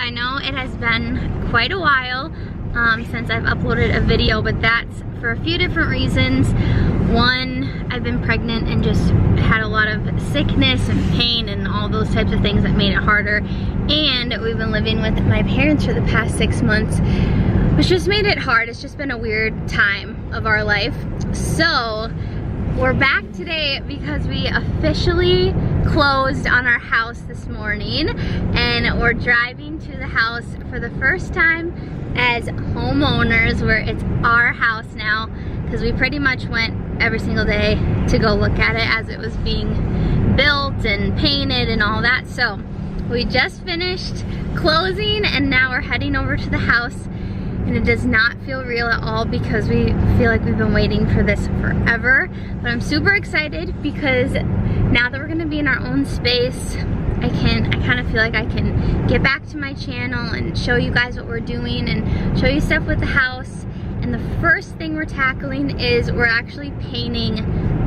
I know it has been quite a while since I've uploaded a video, but that's for a few different reasons. One, I've been pregnant and just had a lot of sickness and pain and all those types of things that made it harder. And we've been living with my parents for the past 6 months, which just made it hard. It's just been a weird time of our life. So we're back today because we officially closed on our house this morning, and we're driving to the house for the first time as homeowners, where it's our house now, because we pretty much went every single day to go look at it as it was being built and painted and all that. So we just finished closing and now we're heading over to the house, and it does not feel real at all because we feel like we've been waiting for this forever. But I'm super excited because now that we're gonna be in our own space, I kind of feel like I can get back to my channel and show you guys what we're doing and show you stuff with the house. And the first thing we're tackling is we're actually painting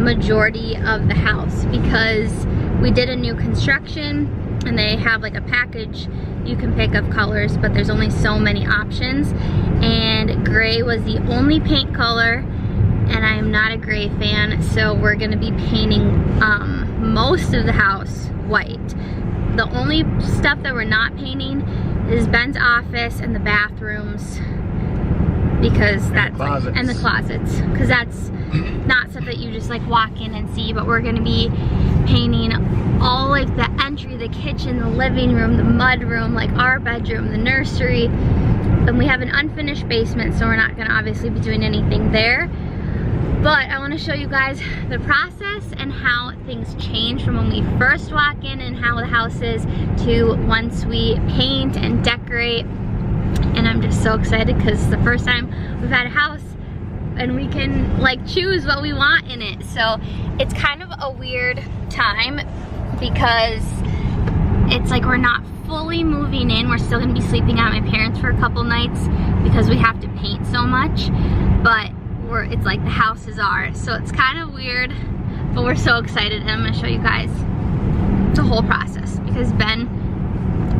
majority of the house, because we did a new construction and they have like a package you can pick of colors, but there's only so many options, and gray was the only paint color, and I am not a gray fan, so we're gonna be painting most of the house white. The only stuff that we're not painting is Ben's office and the bathrooms, because that's like, and the closets, because that's not stuff that you just like walk in and see. But we're gonna be painting all like the entry, the kitchen, the living room, the mud room, like our bedroom, the nursery. And we have an unfinished basement, so we're not gonna obviously be doing anything there. But I want to show you guys the process and how things change from when we first walk in and how the house is to once we paint and decorate. And I'm just so excited because it's the first time we've had a house and we can like choose what we want in it. So it's kind of a weird time because it's like we're not fully moving in. We're still gonna be sleeping at my parents for a couple nights because we have to paint so much, but it's like the house is ours. So it's kind of weird, but we're so excited, and I'm gonna show you guys the whole process because Ben,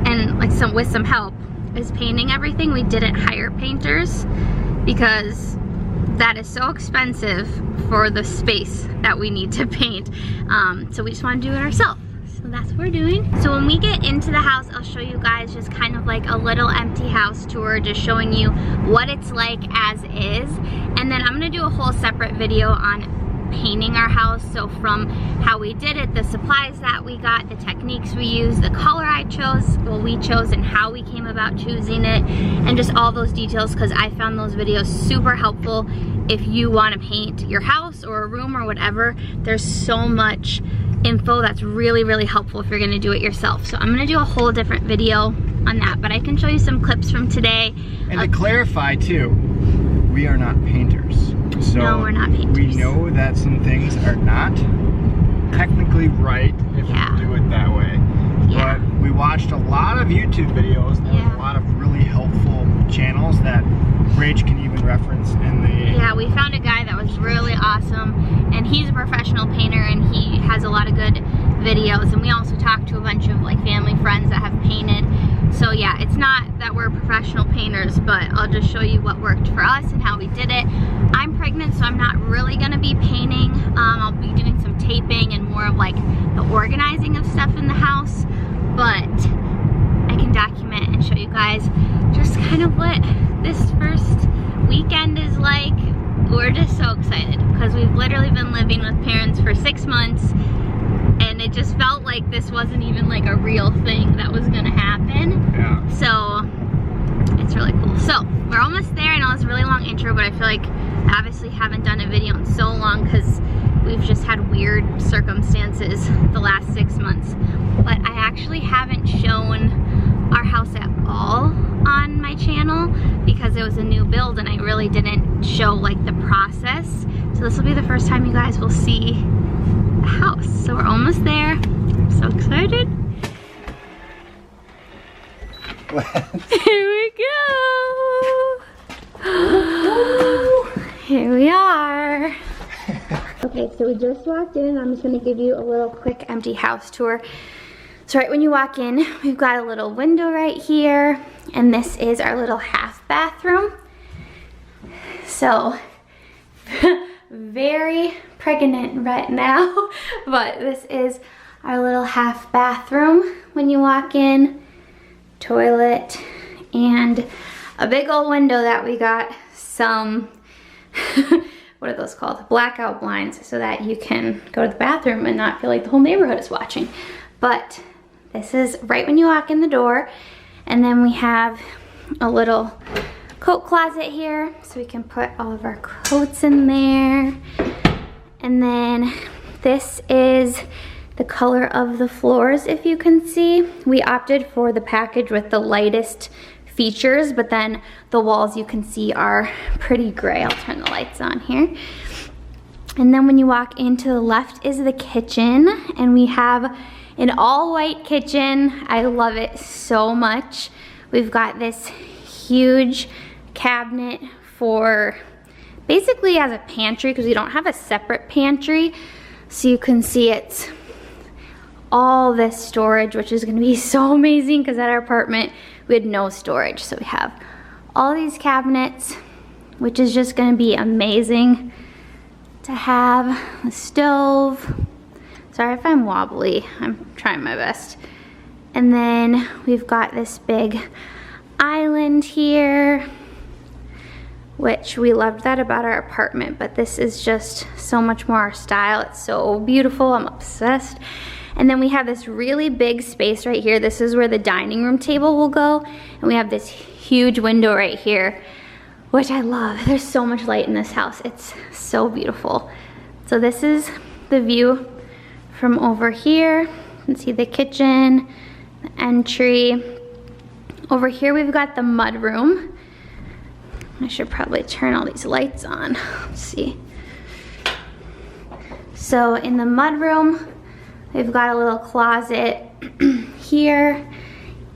and like with some help, is painting everything. We didn't hire painters because that is so expensive for the space that we need to paint. So we just want to do it ourselves. So that's what we're doing. So when we get into the house, I'll show you guys just kind of like a little empty house tour, just showing you what it's like as is. And then I'm gonna do a whole separate video on painting our house. So from how we did it, the supplies that we got, the techniques we used, the color we chose, and how we came about choosing it, and just all those details, because I found those videos super helpful if you want to paint your house or a room or whatever. There's so much info that's really, really helpful if you're gonna do it yourself. So I'm gonna do a whole different video on that, but I can show you some clips from today. And to clarify too, we are not painters. So no, we're not painters. We know that some things are not technically right if you do it that way. Yeah. But we watched a lot of YouTube videos and a lot of really helpful channels that Rach can even reference in the... Yeah, we found a guy that was really awesome, and he's a professional painter and he has a lot of good videos, and we also talked to a bunch of like family friends that have painted. So yeah, it's not that we're professional painters, but I'll just show you what worked for us and how we did it. I'm pregnant, so I'm not really gonna be painting. I'll be doing some taping and more of like the organizing of stuff in the house, but I can document and show you guys just kind of what this first weekend is like. We're just so excited because we've literally been living with parents for 6 months, and it just felt like this wasn't even like a real thing that was gonna happen. Yeah. So it's really cool. So we're almost there. I know it's a really long intro, but I feel like I obviously haven't done a video in so long because we've just had weird circumstances the last 6 months. But I actually haven't shown our house at all on my channel because it was a new build and I really didn't show like the process. So this will be the first time you guys will see the house. So we're almost there. I'm so excited. Here we go. Here we are. Okay, so we just walked in. I'm just gonna give you a little quick empty house tour. So So right when you walk in, we've got a little window right here, and this is our little half bathroom. So, very pregnant right now, but this is our little half bathroom when you walk in. Toilet, and a big old window that we got some, what are those called? Blackout blinds, so that you can go to the bathroom and not feel like the whole neighborhood is watching. But this is right when you walk in the door, and then we have a little coat closet here, so we can put all of our coats in there. And then this is the color of the floors, if you can see. We opted for the package with the lightest features, but then the walls you can see are pretty gray. I'll turn the lights on here. And then when you walk into the left is the kitchen, and we have an all white kitchen. I love it so much. We've got this huge cabinet for basically as a pantry, because we don't have a separate pantry. So you can see it's all this storage, which is gonna be so amazing because at our apartment we had no storage. So we have all these cabinets, which is just gonna be amazing to have. A stove. Sorry if I'm wobbly, I'm trying my best. And then we've got this big island here, which we loved that about our apartment, but this is just so much more our style. It's so beautiful, I'm obsessed. And then we have this really big space right here. This is where the dining room table will go. And we have this huge window right here, which I love. There's so much light in this house. It's so beautiful. So this is the view from over here. You can see the kitchen, the entry. Over here we've got the mud room. I should probably turn all these lights on. Let's see. So in the mud room, we've got a little closet here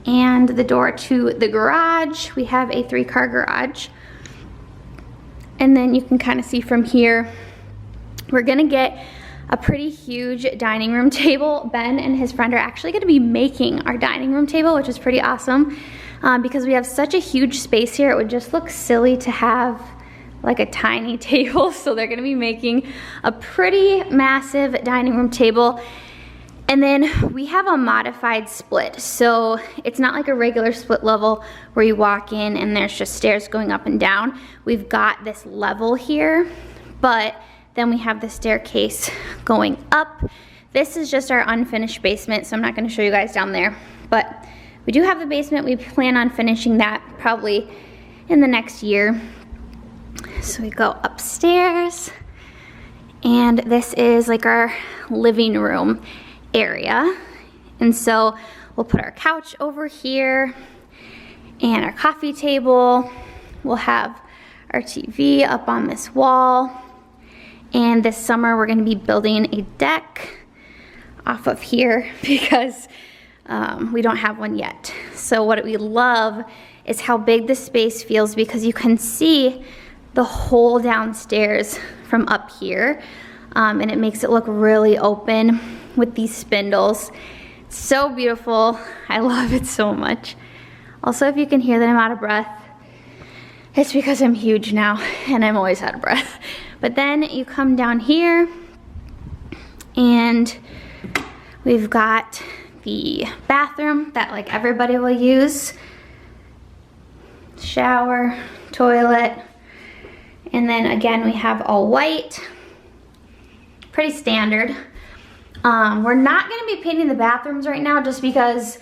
and the door to the garage. We have a 3-car garage. And then you can kind of see from here, we're gonna get a pretty huge dining room table. Ben and his friend are actually gonna be making our dining room table, which is pretty awesome because we have such a huge space here. It would just look silly to have like a tiny table. So they're gonna be making a pretty massive dining room table. And then we have a modified split. So it's not like a regular split level where you walk in and there's just stairs going up and down. We've got this level here, but then we have the staircase going up. This is just our unfinished basement, so I'm not gonna show you guys down there. But we do have a basement. We plan on finishing that probably in the next year. So we go upstairs, and this is like our living room area. And so we'll put our couch over here and our coffee table. We'll have our TV up on this wall. And this summer we're gonna be building a deck off of here because we don't have one yet. So what we love is how big the space feels because you can see the whole downstairs from up here. And it makes it look really open with these spindles. It's so beautiful. I love it so much. Also, if you can hear that I'm out of breath, it's because I'm huge now and I'm always out of breath. But then you come down here and we've got the bathroom that like everybody will use. Shower, toilet, and then again we have all white. Pretty standard. We're not gonna be painting the bathrooms right now just because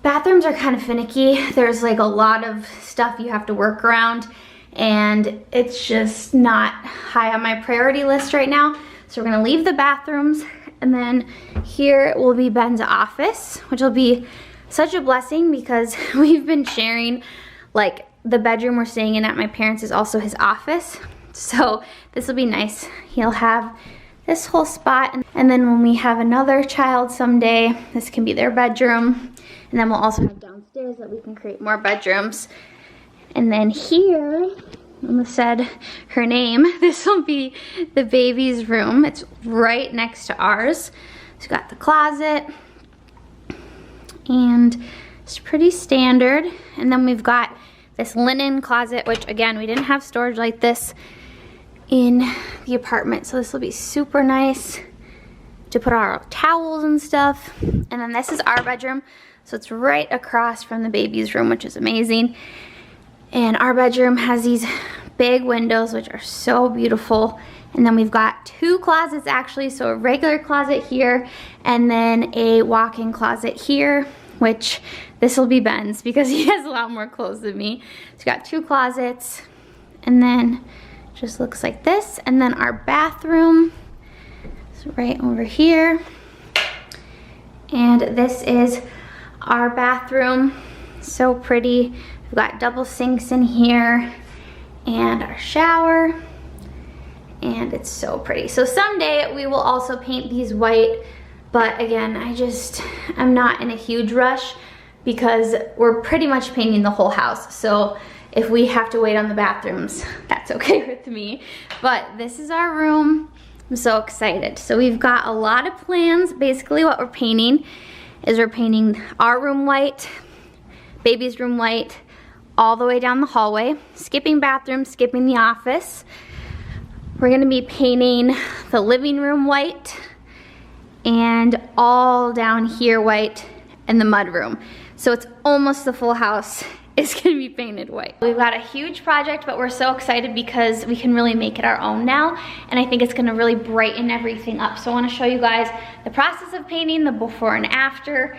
bathrooms are kind of finicky. There's like a lot of stuff you have to work around and it's just not high on my priority list right now. So we're gonna leave the bathrooms, and then here will be Ben's office, which will be such a blessing because we've been sharing, like the bedroom we're staying in at my parents' is also his office. So this will be nice. He'll have this whole spot, and then when we have another child someday, this can be their bedroom, and then we'll also have downstairs that we can create more bedrooms. And then here, Emma said her name, this will be the baby's room. It's right next to ours. So we've got the closet, and it's pretty standard. And then we've got this linen closet, which again, we didn't have storage like this in the apartment, so this will be super nice to put our towels and stuff. And then this is our bedroom, so it's right across from the baby's room, which is amazing. And our bedroom has these big windows, which are so beautiful. And then we've got two closets actually, so a regular closet here and then a walk-in closet here, which this will be Ben's because he has a lot more clothes than me. So we've got two closets, and then just looks like this. And then our bathroom is right over here. And this is our bathroom, so pretty. We've got double sinks in here and our shower, and it's so pretty. So someday we will also paint these white, but again, I'm not in a huge rush because we're pretty much painting the whole house. So if we have to wait on the bathrooms, that's okay with me. But this is our room. I'm so excited. So we've got a lot of plans. Basically what we're painting is we're painting our room white, baby's room white, all the way down the hallway, skipping bathrooms, skipping the office. We're gonna be painting the living room white and all down here white and the mudroom. So it's almost the full house is gonna be painted white. We've got a huge project, but we're so excited because we can really make it our own now. And I think it's gonna really brighten everything up. So I wanna show you guys the process of painting, the before and after,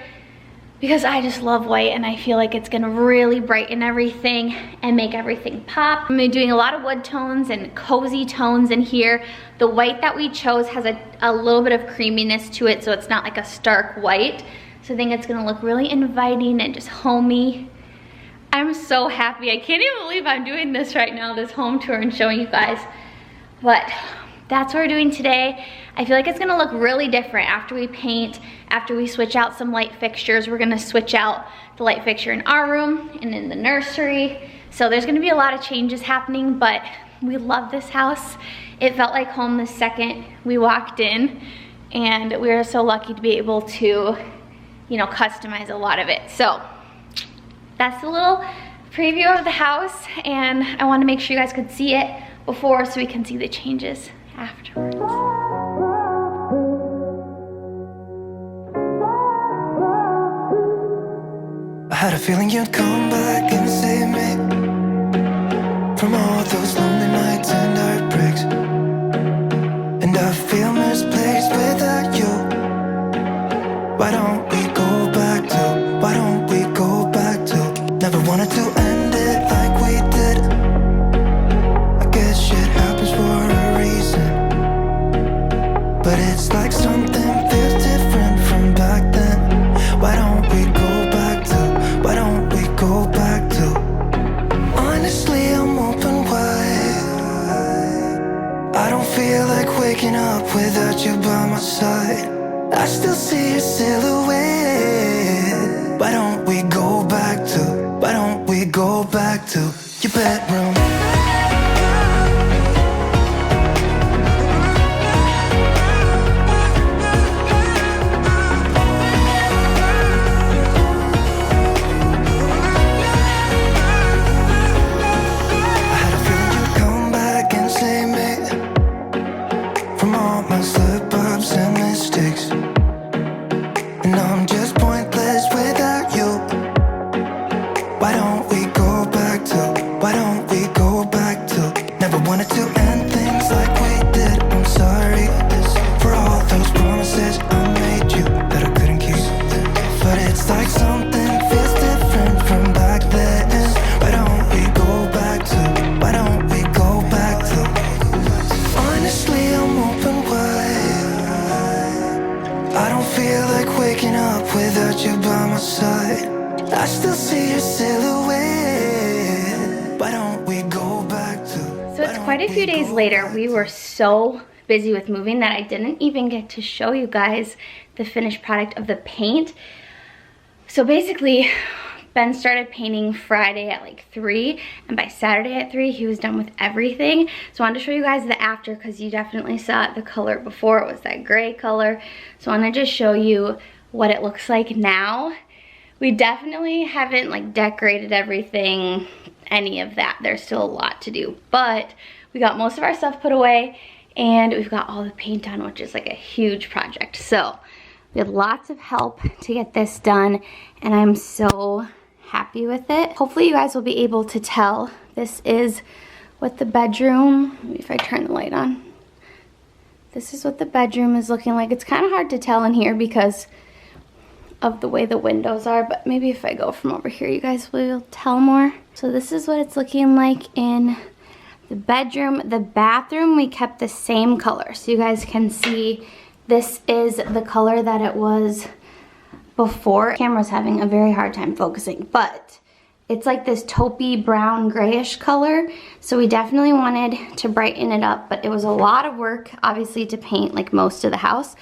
because I just love white and I feel like it's gonna really brighten everything and make everything pop. I'm doing a lot of wood tones and cozy tones in here. The white that we chose has a little bit of creaminess to it, so it's not like a stark white. So I think it's gonna look really inviting and just homey. I'm so happy. I can't even believe I'm doing this right now, this home tour, and showing you guys. But that's what we're doing today. I feel like it's gonna look really different after we paint, after we switch out some light fixtures. We're gonna switch out the light fixture in our room and in the nursery. So there's gonna be a lot of changes happening, but we love this house. It felt like home the second we walked in, and we were so lucky to be able to, you know, customize a lot of it. So that's a little preview of the house, and I wanna make sure you guys could see it before so we can see the changes afterwards. I had a feeling you'd come back and save me from all those lonely nights and heartbreaks. And I feel misplaced without you. Why don't we go back to, why don't we go back to? Never wanted to end it like we did. I guess shit happens for a reason, but it's like something feels different from back then. Why don't we go back to, why don't we go back to? Honestly, I'm open wide. I don't feel like waking up without you by my side. I still see your silhouette. Why don't we go back to, why don't we go back to your bedroom? I still see your silhouette. Why don't we go back to? So it's quite a few days later. We were so busy with moving that I didn't even get to show you guys the finished product of the paint. So basically, Ben started painting Friday at like 3, and by Saturday at 3 he was done with everything. So I wanted to show you guys the after, because you definitely saw the color before. It was that gray color. So I want to just show you what it looks like now. We definitely haven't like decorated everything, any of that. There's still a lot to do, but we got most of our stuff put away and we've got all the paint on, which is like a huge project. So we had lots of help to get this done and I'm so happy with it. Hopefully you guys will be able to tell. This is what the bedroom, maybe if I turn the light on. This is what the bedroom is looking like. It's kind of hard to tell in here because of the way the windows are, but maybe if I go from over here, you guys will tell more. So this is what it's looking like in the bedroom. The bathroom, we kept the same color. So you guys can see this is the color that it was before. The camera's having a very hard time focusing, but it's like this taupey brown grayish color. So we definitely wanted to brighten it up, but it was a lot of work, obviously, to paint like most of the house.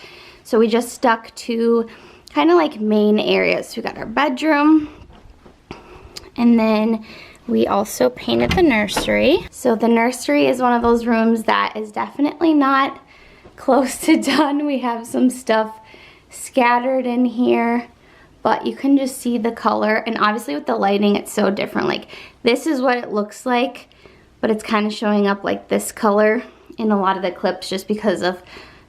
So we just stuck to kind of like main areas. So we got our bedroom, and then we also painted the nursery. So the nursery is one of those rooms that is definitely not close to done. We have some stuff scattered in here, but you can just see the color, and obviously with the lighting it's so different. Like this is what it looks like, but it's kind of showing up like this color in a lot of the clips just because of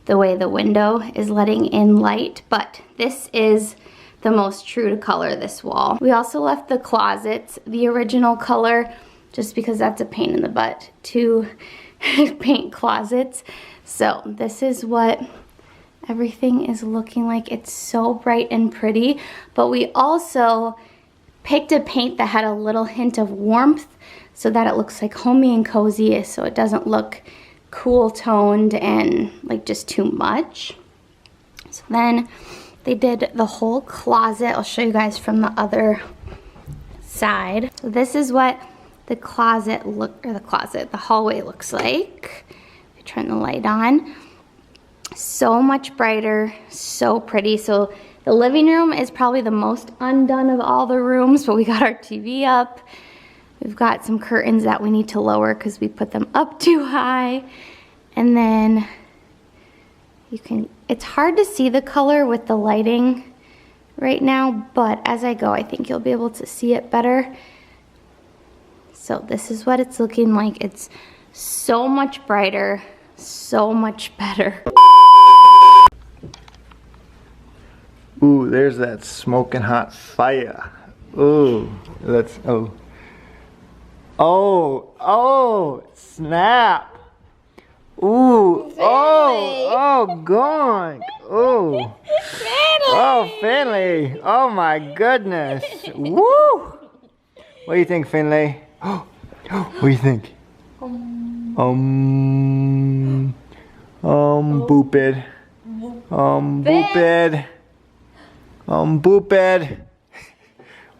the way the window is letting in light, but this is the most true to color, this wall. We also left the closets the original color just because that's a pain in the butt to paint closets. So this is what everything is looking like. It's so bright and pretty, but we also picked a paint that had a little hint of warmth so that it looks like homey and cozy, so it doesn't look cool toned and like just too much. So then they did the whole closet. I'll show you guys from the other side. So this is what the the hallway looks like. I turn the light on. So much brighter, so pretty. So the living room is probably the most undone of all the rooms, but we got our TV up. We've got some curtains that we need to lower because we put them up too high. And then it's hard to see the color with the lighting right now, but as I go, I think you'll be able to see it better. So this is what it's looking like. It's so much brighter, so much better. Ooh, there's that smoking hot fire. Ooh, that's, oh, snap. Ooh, gone. Ooh. Oh, Finley. Oh my goodness. Woo. What do you think, Finley? What do you think? Booped. Booped. Booped.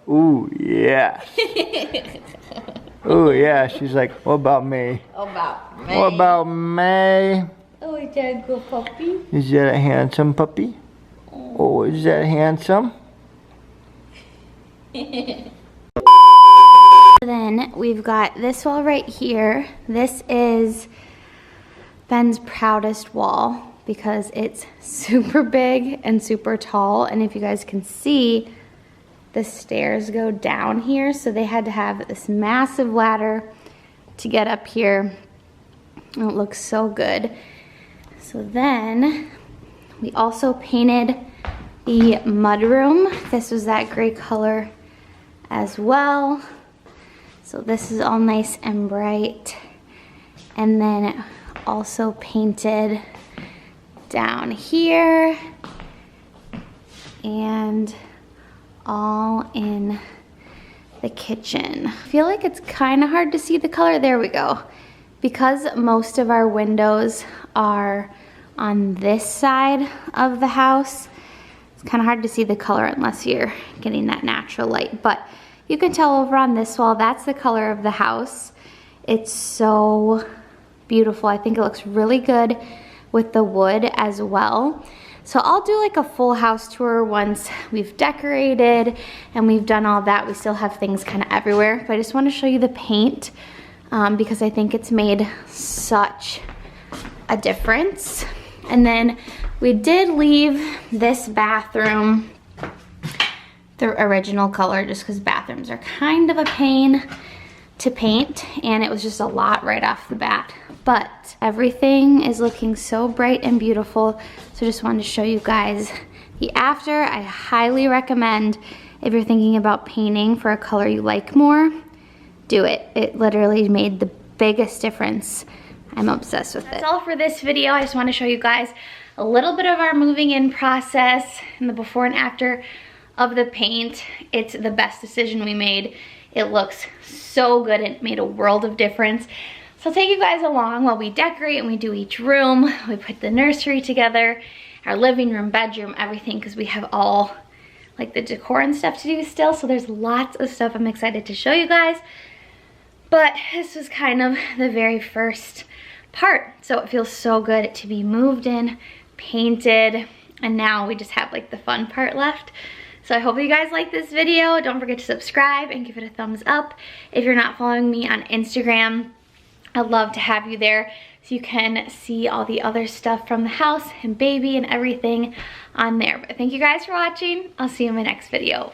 Ooh, yeah. Ooh, yeah. She's like, what about me? What about me? Oh, is that a good puppy? Is that a handsome puppy? Oh, is that handsome? Then we've got this wall right here. This is Ben's proudest wall because it's super big and super tall. And if you guys can see, the stairs go down here. So they had to have this massive ladder to get up here. And it looks so good. So then we also painted the mudroom. This was that gray color as well. So this is all nice and bright. And then also painted down here and all in the kitchen. I feel like it's kind of hard to see the color. There we go. Because most of our windows are on this side of the house, it's kind of hard to see the color unless you're getting that natural light. But you can tell over on this wall, that's the color of the house. It's so beautiful. I think it looks really good with the wood as well. So I'll do like a full house tour once we've decorated and we've done all that. We still have things kind of everywhere, but I just want to show you the paint because I think it's made such a difference. And then we did leave this bathroom the original color just because bathrooms are kind of a pain to paint, and it was just a lot right off the bat. But everything is looking so bright and beautiful, so just wanted to show you guys the after. I highly recommend, if you're thinking about painting for a color you like more, do it. It literally made the biggest difference. I'm obsessed with it. That's all for this video. I just want to show you guys a little bit of our moving in process and the before and after of the paint. It's the best decision we made. It looks so good. It made a world of difference. So I'll take you guys along while we decorate and we do each room. We put the nursery together, our living room, bedroom, everything, because we have all like the decor and stuff to do still. So there's lots of stuff I'm excited to show you guys. But this was kind of the very first part. So it feels so good to be moved in, painted, and now we just have like the fun part left. So I hope you guys like this video. Don't forget to subscribe and give it a thumbs up. If you're not following me on Instagram, I'd love to have you there so you can see all the other stuff from the house and baby and everything on there. But thank you guys for watching. I'll see you in my next video.